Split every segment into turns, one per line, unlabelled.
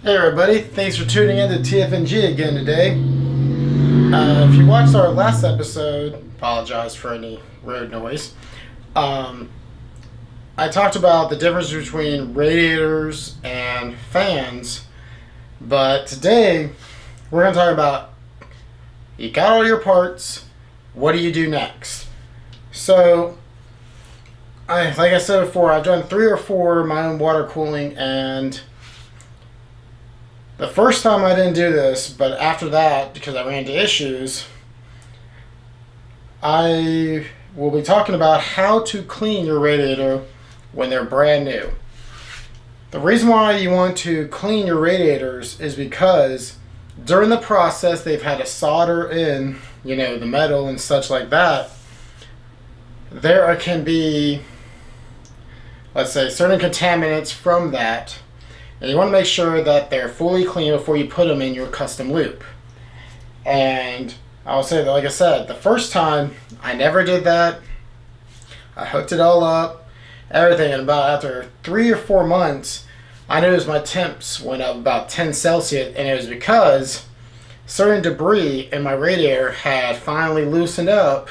Hey everybody, thanks for tuning in to TFNG again today. If you watched our last episode, apologize for any road noise. I talked about the difference between radiators and fans, but today we're going to talk about you got all your parts, what do you do next? So, like I said before, I've done 3 or 4 of my own water cooling, and the first time I didn't do this, but after that, because I ran into issues, I will be talking about how to clean your radiator when they're brand new. The reason why you want to clean your radiators is because during the process they've had to solder in, the metal and such like that. There can be, let's say, certain contaminants from that. And you want to make sure that they're fully clean before you put them in your custom loop. And I'll say that, like I said, the first time I never did that. I hooked it all up, everything, and after 3 or 4 months, I noticed my temps went up about 10 Celsius, and it was because certain debris in my radiator had finally loosened up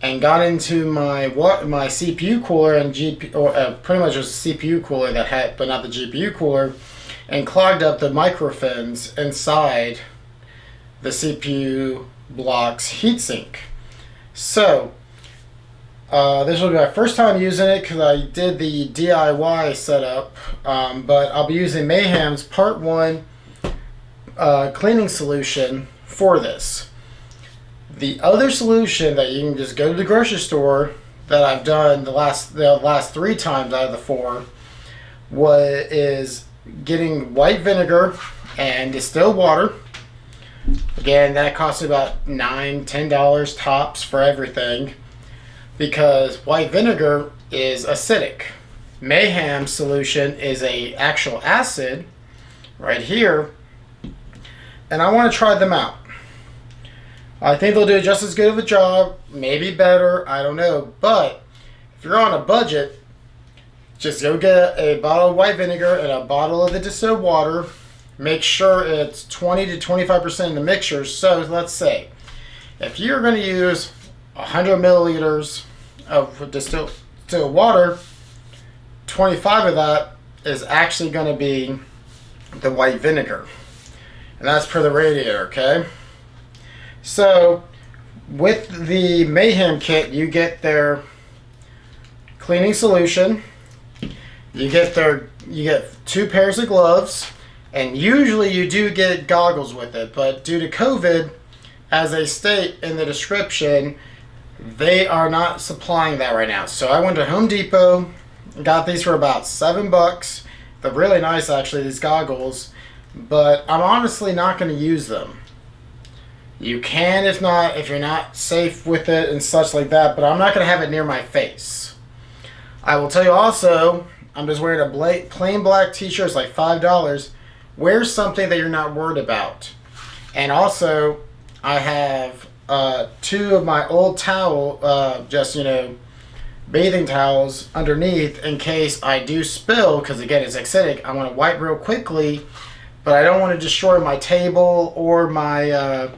and got into my CPU cooler and pretty much just a CPU cooler that had, but not the GPU cooler, and clogged up the microfins inside the CPU block's heatsink. So this will be my first time using it because I did the DIY setup, but I'll be using Mayhems Part1 cleaning solution for this. The other solution that you can just go to the grocery store that I've done the last 3 times out of the 4 is getting white vinegar and distilled water. Again, that costs about $9-10 tops for everything because white vinegar is acidic. Mayhem solution is a actual acid right here, and I want to try them out. I think they'll do just as good of a job, maybe better, I don't know. But if you're on a budget, just go get a bottle of white vinegar and a bottle of the distilled water. Make sure it's 20 to 25% in the mixture. So let's say if you're going to use 100 milliliters of distilled water, 25 of that is actually going to be the white vinegar. And that's per the radiator, okay? So, with the Mayhem kit, you get their cleaning solution. You get 2 pairs of gloves, and usually you do get goggles with it. But due to COVID, as they state in the description, they are not supplying that right now. So I went to Home Depot, got these for about $7. They're really nice, actually, these goggles. But I'm honestly not going to use them. You can if you're not safe with it and such like that, but I'm not going to have it near my face. I will tell you also, I'm just wearing a plain black t-shirt, it's like $5. Wear something that you're not worried about. And also, I have 2 of my old bathing towels underneath in case I do spill, because again, it's acidic. I want to wipe real quickly, but I don't want to destroy my table or my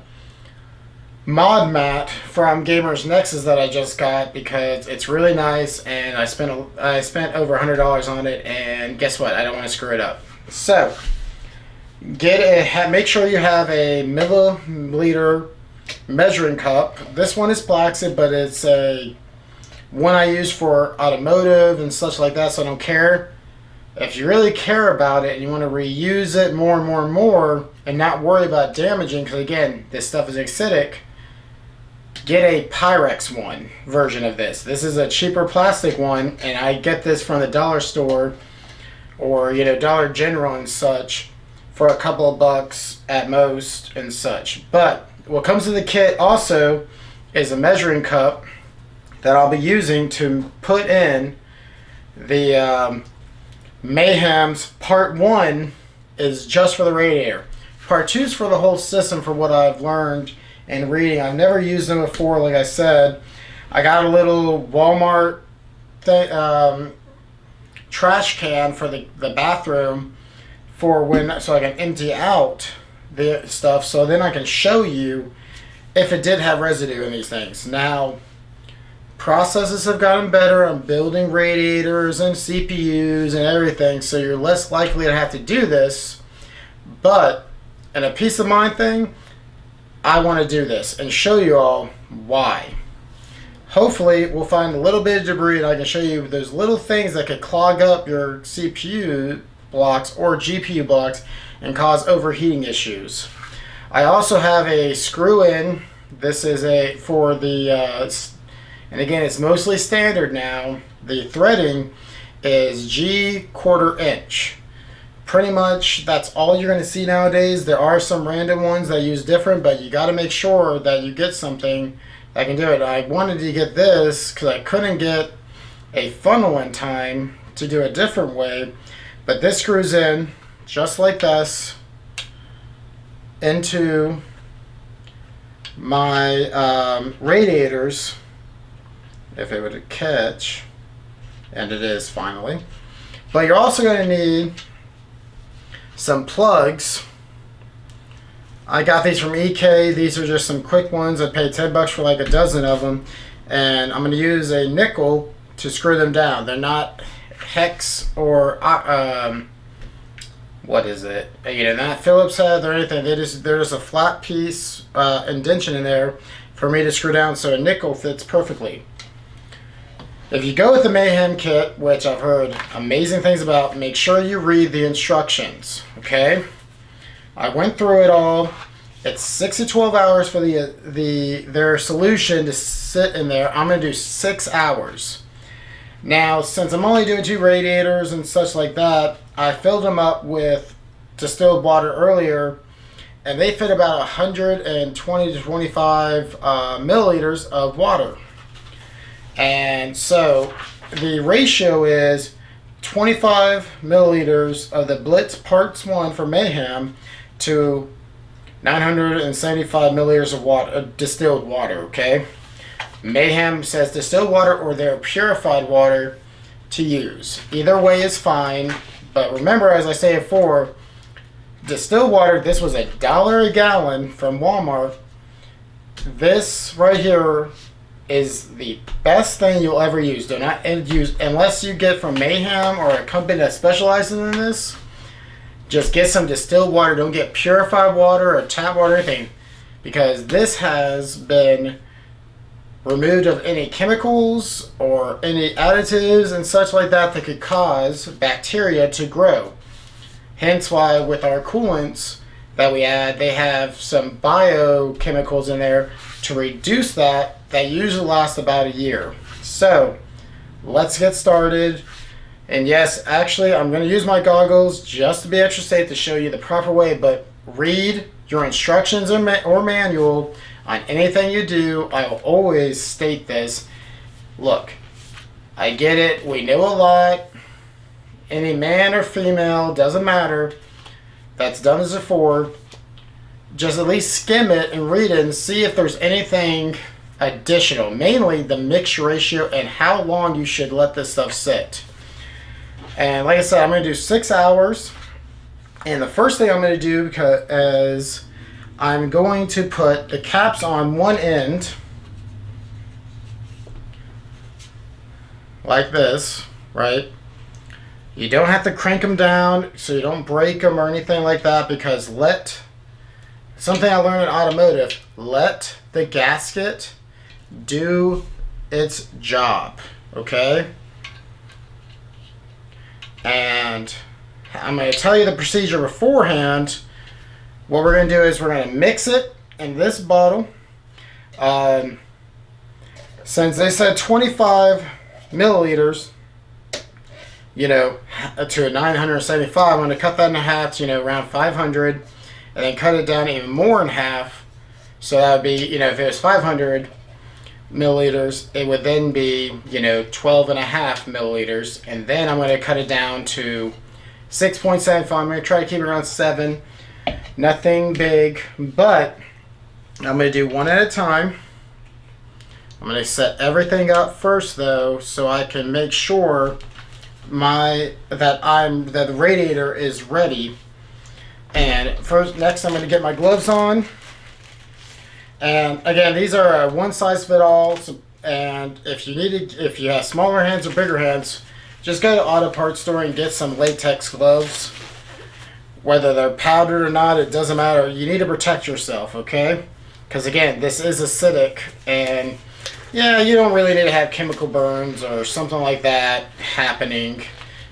mod mat from Gamers Nexus that I just got because it's really nice, and I spent over $100 on it, and guess what? I don't want to screw it up. So make sure you have a milliliter measuring cup. This one is plastic, but it's a one I use for automotive and such like that, so I don't care. If you really care about it and you want to reuse it more and more and more and not worry about damaging, because again, this stuff is acidic, get a Pyrex one version of this. This is a cheaper plastic one, and I get this from the dollar store or Dollar General and such for a couple of bucks at most and such. But what comes in the kit also is a measuring cup that I'll be using to put in the Mayhems Part 1 is just for the radiator. Part 2 is for the whole system, for what I've learned and reading. I've never used them before, like I said. I got a little Walmart trash can for the bathroom for when, so I can empty out the stuff, so then I can show you if it did have residue in these things. Now, processes have gotten better on building radiators and CPUs and everything, so you're less likely to have to do this. But in a peace of mind thing, I want to do this and show you all why. Hopefully, we'll find a little bit of debris and I can show you those little things that could clog up your CPU blocks or GPU blocks and cause overheating issues. I also have a screw-in. This is a for the, and again, it's mostly standard now. The threading is G 1/4 inch. Pretty much that's all you're going to see nowadays. There are some random ones that use different, but you got to make sure that you get something that can do it. I wanted to get this because I couldn't get a funnel in time to do a different way, but this screws in just like this into my radiators, if it would catch, and it is finally. But you're also going to need some plugs. I got these from EK. These are just some quick ones. I paid $10 for like a dozen of them, and I'm going to use a nickel to screw them down. They're not hex or what is it? You know, not Phillips head or anything. They're just a flat piece indention in there for me to screw down, so a nickel fits perfectly. If you go with the Mayhem kit, which I've heard amazing things about, make sure you read the instructions, okay? I went through it all. It's 6 to 12 hours for their solution to sit in there. I'm going to do 6 hours. Now, since I'm only doing 2 radiators and such like that, I filled them up with distilled water earlier, and they fit about 120 to 25 milliliters of water. And so the ratio is 25 milliliters of the Blitz Part1 for Mayhem to 975 milliliters of water, distilled water, okay? Mayhem says distilled water or their purified water to use. Either way is fine, but remember, as I say before, distilled water, this was $1 a gallon from Walmart. This right here is the best thing you'll ever use. Do not use, unless you get from Mayhem or a company that specializes in this, just get some distilled water. Don't get purified water or tap water or anything, because this has been removed of any chemicals or any additives and such like that that could cause bacteria to grow. Hence why with our coolants that we add, they have some biochemicals in there to reduce that usually lasts about a year. So let's get started. And yes, actually I'm going to use my goggles just to be extra safe to show you the proper way, but read your instructions or manual on anything you do. I will always state this. Look, I get it, we know a lot. Any man or female, doesn't matter, that's done this before. Just at least skim it and read it and see if there's anything additional. Mainly the mix ratio and how long you should let this stuff sit. And like I said, I'm going to do 6 hours. And the first thing I'm going to do is I'm going to put the caps on one end like this, right? You don't have to crank them down so you don't break them or anything like that, because something I learned in automotive, let the gasket do its job, okay? And I'm going to tell you the procedure beforehand. What we're going to do is we're going to mix it in this bottle. Since they said 25 milliliters, you know, to a 975, I'm going to cut that in half to, you know, around 500, and then cut it down even more in half. So that would be, you know, if it was 500 milliliters, it would then be, you know, 12 and a half milliliters. And then I'm going to cut it down to 6.75. I'm going to try to keep it around 7. Nothing big, but I'm going to do one at a time. I'm going to set everything up first, though, so I can make sure that the radiator is ready And next I'm going to get my gloves on. And again, these are one size fit all. And if you have smaller hands or bigger hands, just go to auto parts store and get some latex gloves. Whether they're powdered or not, it doesn't matter. You need to protect yourself, okay? Because again, this is acidic, and yeah, you don't really need to have chemical burns or something like that happening.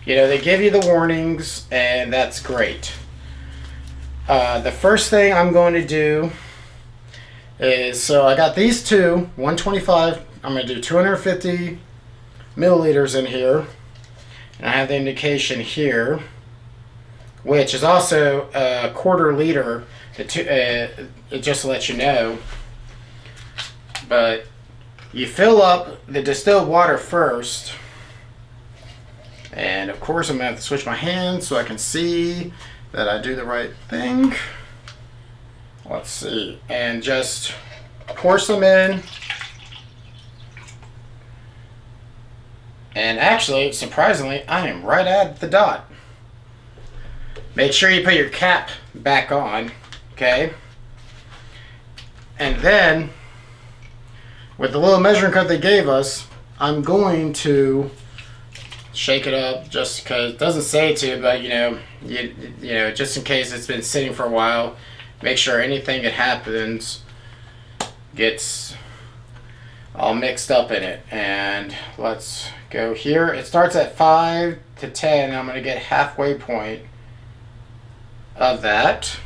You know, they give you the warnings, and that's great. The first thing I'm going to do is, so I got these two, 125, I'm going to do 250 milliliters in here. And I have the indication here, which is also a quarter liter, just to let you know. But you fill up the distilled water first. And of course I'm going to have to switch my hands so I can see that I do the right thing. Let's see. And just pour some in. And actually, surprisingly, I am right at the dot. Make sure you put your cap back on, okay? And then, with the little measuring cup they gave us, I'm going to shake it up just because it doesn't say to, but you know, just in case it's been sitting for a while, make sure anything that happens gets all mixed up in it. And let's go here. It starts at 5 to 10. I'm going to get halfway point of that.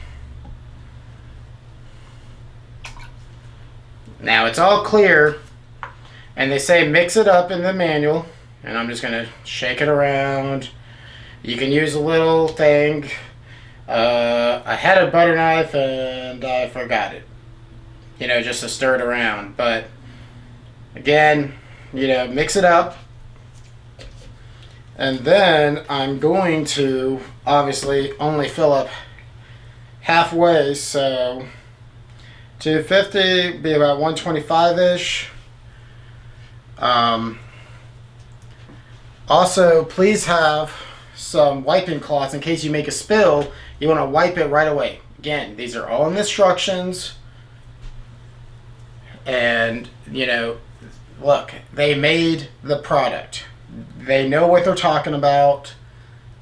Now it's all clear, and they say mix it up in the manual, and I'm just going to shake it around. You can use a little thing. I had a butter knife and I forgot it, you know, just to stir it around. But again, you know, mix it up. And then I'm going to obviously only fill up halfway, so 250 be about 125-ish. Also, please have some wiping cloths in case you make a spill. You want to wipe it right away. Again, these are all in the instructions. And, you know, look, they made the product. They know what they're talking about,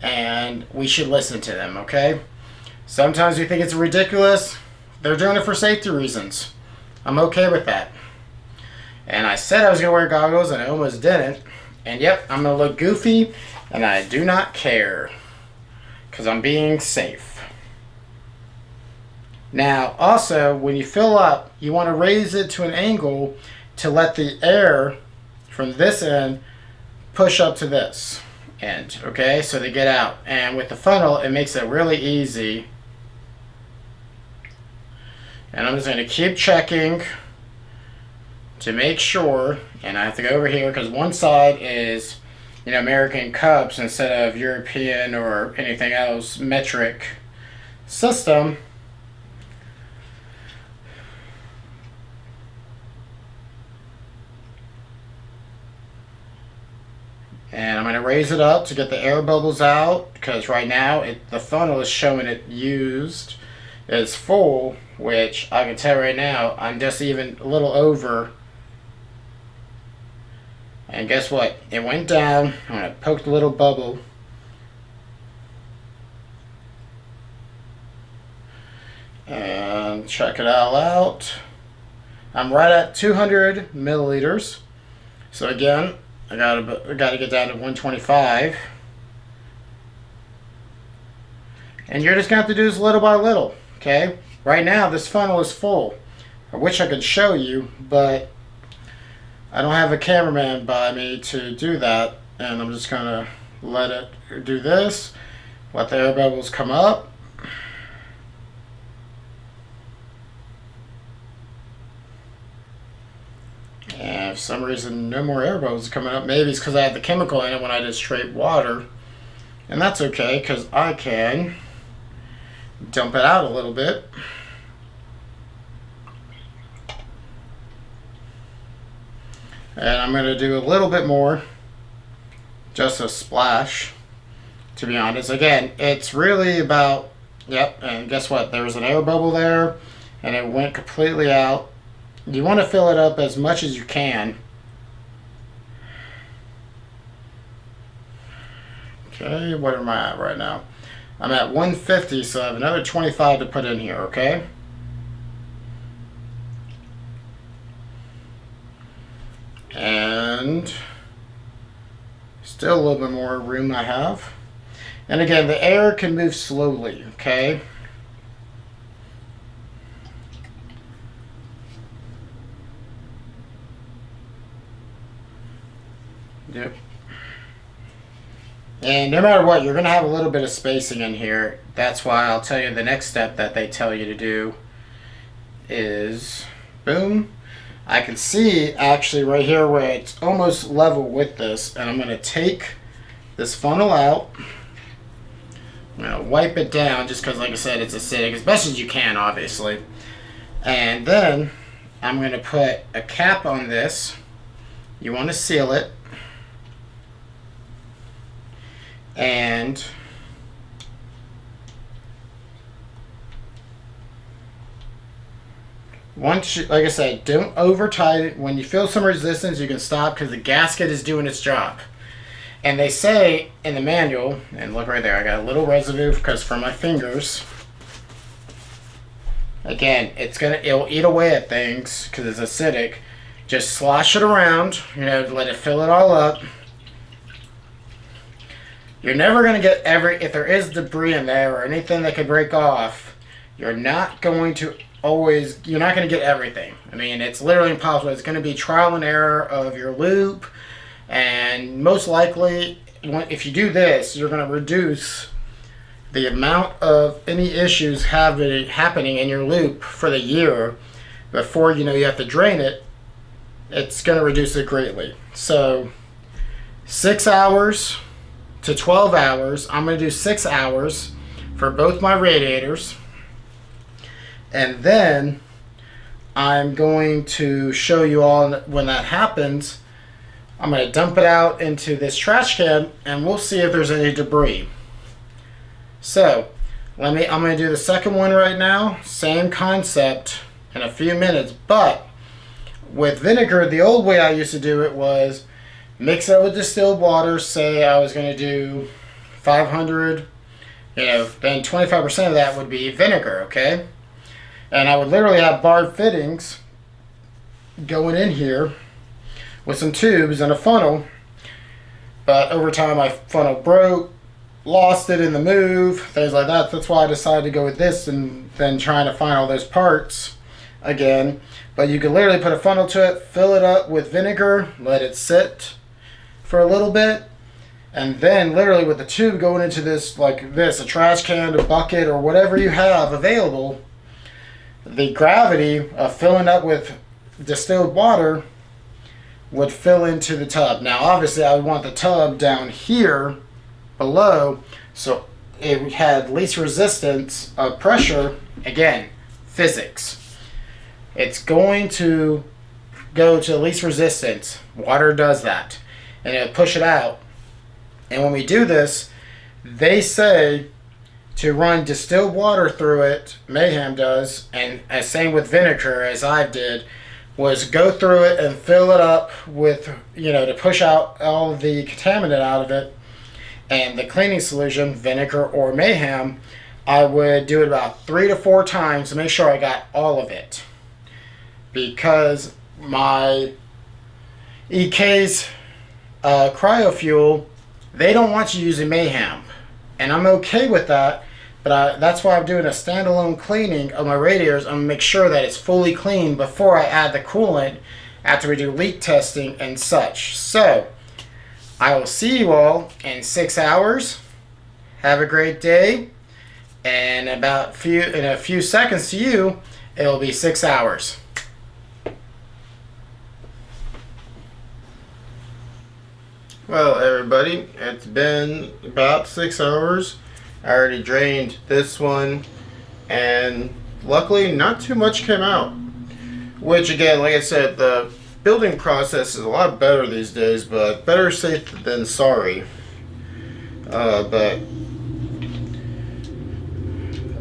and we should listen to them, okay? Sometimes we think it's ridiculous. They're doing it for safety reasons. I'm okay with that. And I said I was going to wear goggles, and I almost didn't. And yep, I'm going to look goofy, and I do not care, because I'm being safe. Now, also, when you fill up, you want to raise it to an angle to let the air from this end push up to this end, okay, so they get out. And with the funnel, it makes it really easy. And I'm just going to keep checking to make sure, and I have to go over here because one side is, you know, American cups instead of European or anything else metric system. And I'm going to raise it up to get the air bubbles out, because right now the funnel is showing it used. It's full, which I can tell right now I'm just even a little over. And guess what? It went down. I'm going to poke the little bubble. And check it all out. I'm right at 200 milliliters. So again, I gotta get down to 125. And you're just gonna have to do this little by little, okay? Right now, this funnel is full. I wish I could show you, but I don't have a cameraman by me to do that. And I'm just gonna let it do this. Let the air bubbles come up. And for some reason, no more air bubbles coming up. Maybe it's because I had the chemical in it when I did straight water. And that's okay, because I can dump it out a little bit. And I'm going to do a little bit more, just a splash, to be honest. Again, it's really about Yep, and guess what? There was an air bubble there, and it went completely out. You want to fill it up as much as you can. Okay, what am I at right now? I'm at 150, so I have another 25 to put in here, okay? And still a little bit more room I have. And again, the air can move slowly, okay? Yep. And no matter what, you're going to have a little bit of spacing in here. That's why I'll tell you the next step that they tell you to do is, boom. I can see actually right here where it's almost level with this, and I'm going to take this funnel out. I'm going to wipe it down just because, like I said, it's acidic, as best as you can, obviously. And then I'm going to put a cap on this. You want to seal it. And once you, like I said, don't over tight it. When you feel some resistance, you can stop because the gasket is doing its job. And they say in the manual, and look right there, I got a little residue because from my fingers. Again, it'll eat away at things because it's acidic. Just slosh it around, let it fill it all up. You're never going to get if there is debris in there or anything that could break off, you're not going to get everything. I mean, it's literally impossible. It's going to be trial and error of your loop, and most likely, if you do this, you're going to reduce the amount of any issues happening in your loop for the year before you have to drain it. It's going to reduce it greatly. So 6 hours to 12 hours. I'm going to do 6 hours for both my radiators. And then I'm going to show you all when that happens. I'm going to dump it out into this trash can and we'll see if there's any debris. So I'm going to do the second one right now. Same concept in a few minutes, but with vinegar, the old way I used to do it was mix it with distilled water. Say I was going to do 500, then 25% of that would be vinegar, okay? And I would literally have barred fittings going in here with some tubes and a funnel. But over time, my funnel broke, lost it in the move, things like that. That's why I decided to go with this and then trying to find all those parts again. But you can literally put a funnel to it, fill it up with vinegar, let it sit for a little bit, and then literally with the tube going into this, like this, a trash can, a bucket, or whatever you have available, the gravity of filling up with distilled water would fill into the tub. Now obviously I would want the tub down here below so it had least resistance of pressure. Again, physics. It's going to go to least resistance. Water does that. And it'll push it out. And when we do this, they say to run distilled water through it, Mayhem does, and as same with vinegar as I did, was go through it and fill it up with, to push out all of the contaminant out of it. And the cleaning solution, vinegar or Mayhem, I would do it about 3 to 4 times to make sure I got all of it. Because my EK's cryofuel, they don't want you using Mayhem. And I'm okay with that, but that's why I'm doing a standalone cleaning of my radiators. I'm going to make sure that it's fully clean before I add the coolant after we do leak testing and such. So, I will see you all in 6 hours. Have a great day. And in a few seconds to you, it'll be 6 hours. Well, everybody, it's been about 6 hours. I already drained this one, and luckily not too much came out. Which again, like I said, the building process is a lot better these days, but better safe than sorry. But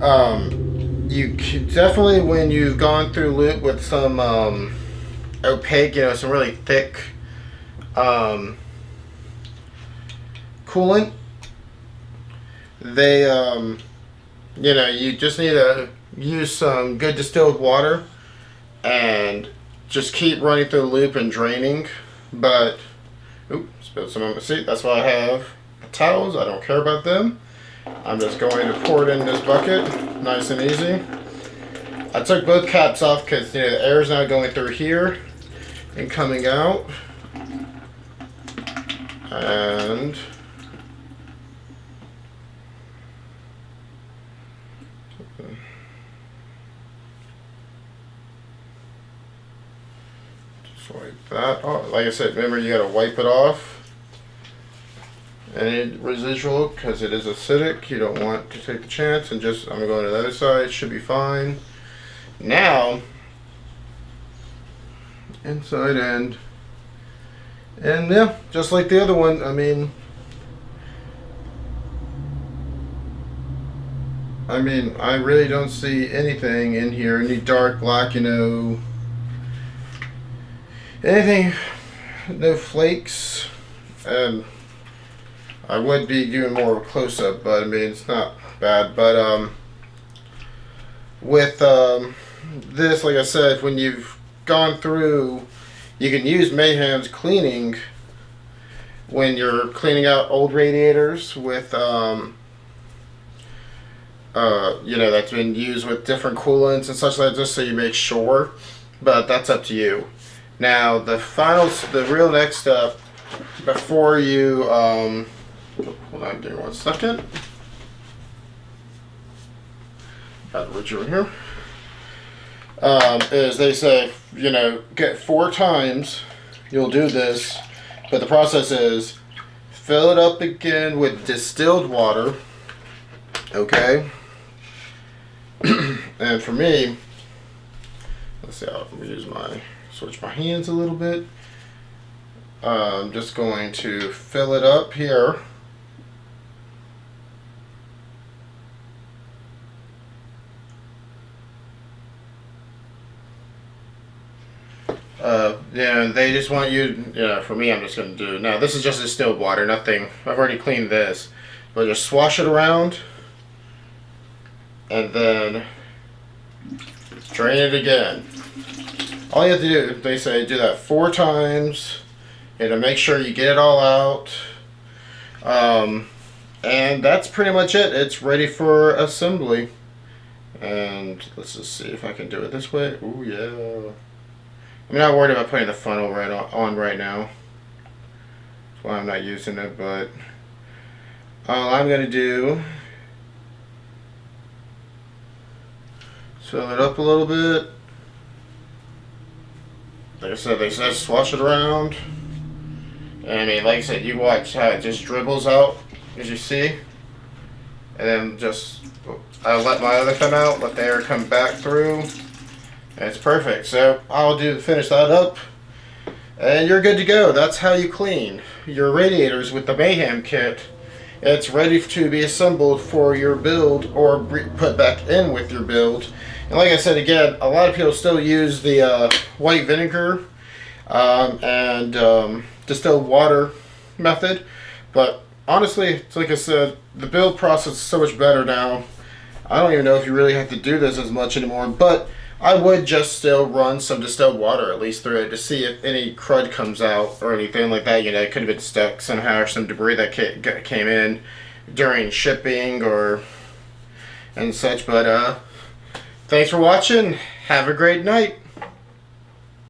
You definitely, when you've gone through lube with some opaque, some really thick coolant, they you just need to use some good distilled water and just keep running through the loop and draining. But spilled some on my seat. That's why I have towels. I don't care about them. I'm just going to pour it in this bucket, nice and easy. I took both caps off because the air is now going through here and coming out. And just wipe that off. Like I said, remember you got to wipe it off. Any residual, because it is acidic, you don't want to take the chance. And just, I'm going to go to the other side, should be fine. Now, inside end. And yeah, just like the other one, I mean, I really don't see anything in here, any dark black, anything, no flakes. And I would be doing more of a close-up, but I mean, it's not bad. But with this, like I said, when you've gone through, you can use Mayhem's cleaning when you're cleaning out old radiators with that's been used with different coolants and such like that, just so you make sure. But that's up to you. Now the real next step before you hold on, give me 1 second. Got the Richard in here. Is they say, get 4 times. You'll do this, but the process is fill it up again with distilled water. Okay. And for me, let's see. Let me switch my hands a little bit. I'm just going to fill it up here. They just want you, for me, I'm just going to do, now this is just distilled water, nothing, I've already cleaned this, but just swash it around, and then drain it again. All you have to do, they say, do that 4 times, and make sure you get it all out, and that's pretty much it. It's ready for assembly. And let's just see if I can do it this way. Ooh, yeah. I'm not worried about putting the funnel on right now. That's why I'm not using it, but all I'm going to do is fill it up a little bit. Like I said, they said swash it around. And I mean, like I said, you watch how it just dribbles out, as you see. And then just, I'll let my other thumb out, let the air come back through. And it's perfect. So I'll finish that up, and you're good to go. That's how you clean your radiators with the Mayhem kit. It's ready to be assembled for your build or put back in with your build. And like I said again, a lot of people still use the white vinegar and distilled water method, but honestly, it's like I said, the build process is so much better now. I don't even know if you really have to do this as much anymore, but I would just still run some distilled water at least through it to see if any crud comes out or anything like that. It could have been stuck somehow, or some debris that came in during shipping and such. But thanks for watching. Have a great night.